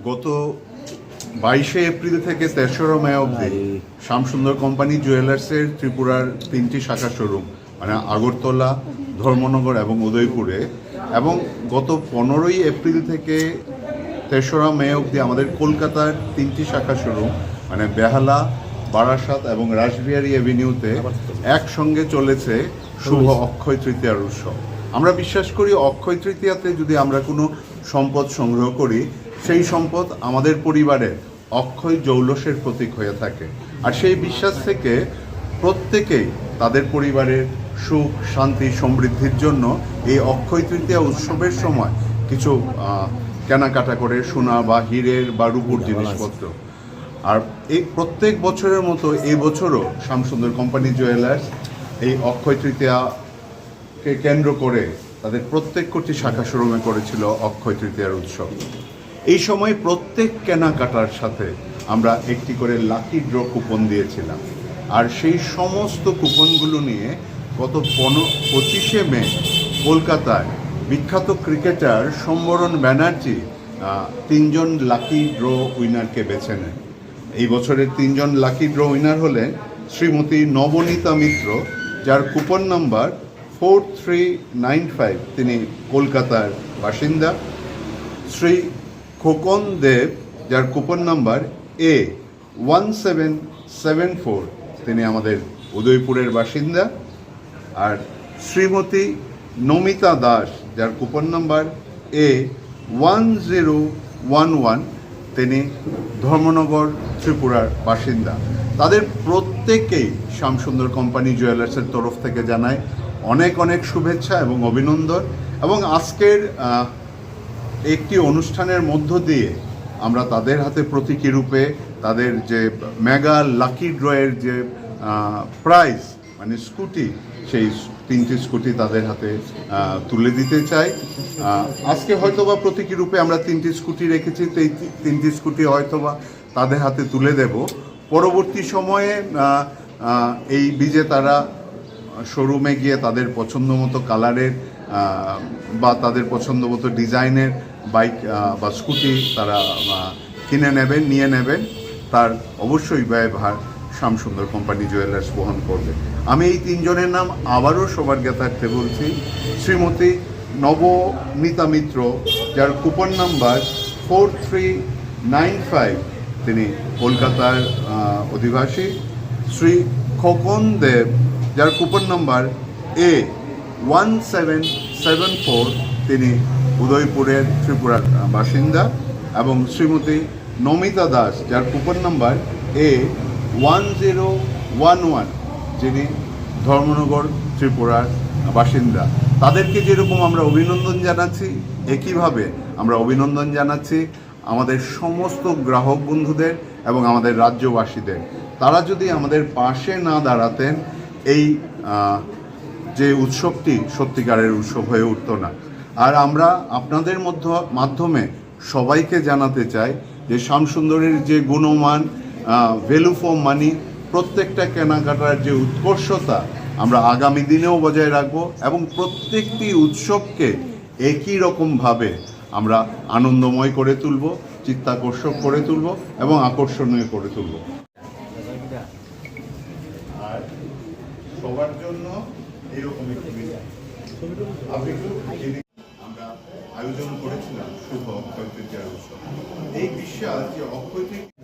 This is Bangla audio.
গত 22শে এপ্রিল থেকে 3রা মে অবধি শ্যামসুন্দর কোম্পানি জুয়েলার্সের ত্রিপুরার 3টি শাখা শোরুম মানে আগরতলা, ধর্মনগর এবং উদয়পুরে, এবং গত 15ই এপ্রিল থেকে 3রা মে অবধি আমাদের কলকাতার 3টি শাখা শোরুম মানে বেহালা, বারাসাত এবং রাসবিহারী এভিনিউতে একসঙ্গে চলেছে শুভ অক্ষয় তৃতীয়ার উৎসব। আমরা বিশ্বাস করি অক্ষয় তৃতীয়াতে যদি আমরা কোনো সম্পদ সংগ্রহ করি, সেই সম্পদ আমাদের পরিবারের অক্ষয় জৌলসের প্রতীক হয়ে থাকে। আর সেই বিশ্বাস থেকে প্রত্যেকেই তাদের পরিবারের সুখ, শান্তি, সমৃদ্ধির জন্য এই অক্ষয় তৃতীয়া উৎসবের সময় কিছু কেনাকাটা করে সোনা বা হীরের বা রূপোর জিনিসপত্র। আর এই প্রত্যেক বছরের মতো এই বছরও শ্যামসুন্দর কোম্পানি জুয়েলার্স এই অক্ষয় তৃতীয়াকে কেন্দ্র করে তাদের প্রত্যেক কোটি শাখা শোরুমে করেছিল অক্ষয় তৃতীয়ার উৎসব। এই সময় প্রত্যেক কেনাকাটার সাথে আমরা একটি করে লাকি ড্র কুপন দিয়েছিলাম। আর সেই সমস্ত কুপনগুলো নিয়ে গত 25শে মে কলকাতায় বিখ্যাত ক্রিকেটার সম্বরণ ব্যানার্জি 3জন লাকি ড্র উইনারকে বেছে নেন। এই বছরের 3জন লাকি ড্র উইনার হলেন শ্রীমতী নবনীতা মিত্র, যার কুপন নাম্বার 4395, তিনি কলকাতার বাসিন্দা। শ্রী খোকন দেব, যার কুপন নাম্বার A1774, তিনি আমাদের উদয়পুরের বাসিন্দা। আর শ্রীমতী নমিতা দাস, যার কুপন নাম্বার A1011, তিনি ধর্মনগর, ত্রিপুরার বাসিন্দা। তাদের প্রত্যেকেই শ্যামসুন্দর কোম্পানি জুয়েলার্সের তরফ থেকে জানায় অনেক অনেক শুভেচ্ছা এবং অভিনন্দন। এবং আজকের একটি অনুষ্ঠানের মধ্য দিয়ে আমরা তাদের হাতে প্রতীকী রূপে তাদের যে মেগা লাকি ড্রয়ের যে প্রাইজ মানে স্কুটি, সেই 3টি স্কুটি তাদের হাতে তুলে দিতে চাই। আজকে হয়তোবা প্রতীকী রূপে আমরা 3টি স্কুটি রেখেছি, তো এই 3টি স্কুটি হয়তোবা তাদের হাতে তুলে দেব। পরবর্তী সময়ে এই বিজেতারা শোরুমে গিয়ে তাদের পছন্দ মতো কালারের বা তাদের পছন্দ মতো ডিজাইনের বাইক বা স্কুটি তারা নিয়ে নেবেন। তার অবশ্যই ব্যয়ভার শ্যামসুন্দর কোম্পানি জুয়েলার্স বহন করবে। আমি এই 3জনের নাম আবারও সবার জ্ঞাতার্থে বলছি। শ্রীমতী নবনীতা মিত্র, যার কুপন নাম্বার 4395, তিনি কলকাতার অধিবাসী। শ্রী খোকন দেব, যার কুপন নাম্বার A1774, তিনি উদয়পুরের ত্রিপুরার বাসিন্দা। এবং শ্রীমতী নমিতা দাস, যার কুপন নাম্বার A1011, যিনি ধর্মনগর, ত্রিপুরার বাসিন্দা। তাদেরকে যেরকম আমরা অভিনন্দন জানাচ্ছি, একইভাবে আমরা অভিনন্দন জানাচ্ছি আমাদের সমস্ত গ্রাহক বন্ধুদের এবং আমাদের রাজ্যবাসীদের। তারা যদি আমাদের পাশে না দাঁড়াতেন, এই যে উৎসবটি সত্যিকারের উৎসব হয়ে উঠত না। আর আমরা আপনাদের মাধ্যমে সবাইকে জানাতে চাই যে শ্যামসুন্দরের যে গুণমান, ভ্যালু ফর মানি, প্রত্যেকটা কেনাকাটার যে উৎকর্ষতা আমরা আগামী দিনেও বজায় রাখব এবং প্রত্যেকটি উৎসবকে একই রকমভাবে আমরা আনন্দময় করে তুলব, চিত্তাকর্ষক করে তুলব এবং আকর্ষণীয় করে তুলব। আর সবার জন্য এরকম আমরা আয়োজন করেছিলাম শুভ অক্ষয় তৃতীয়ার উৎসব। এই বিশ্বাস যে অক্ষয় তৃতীয়া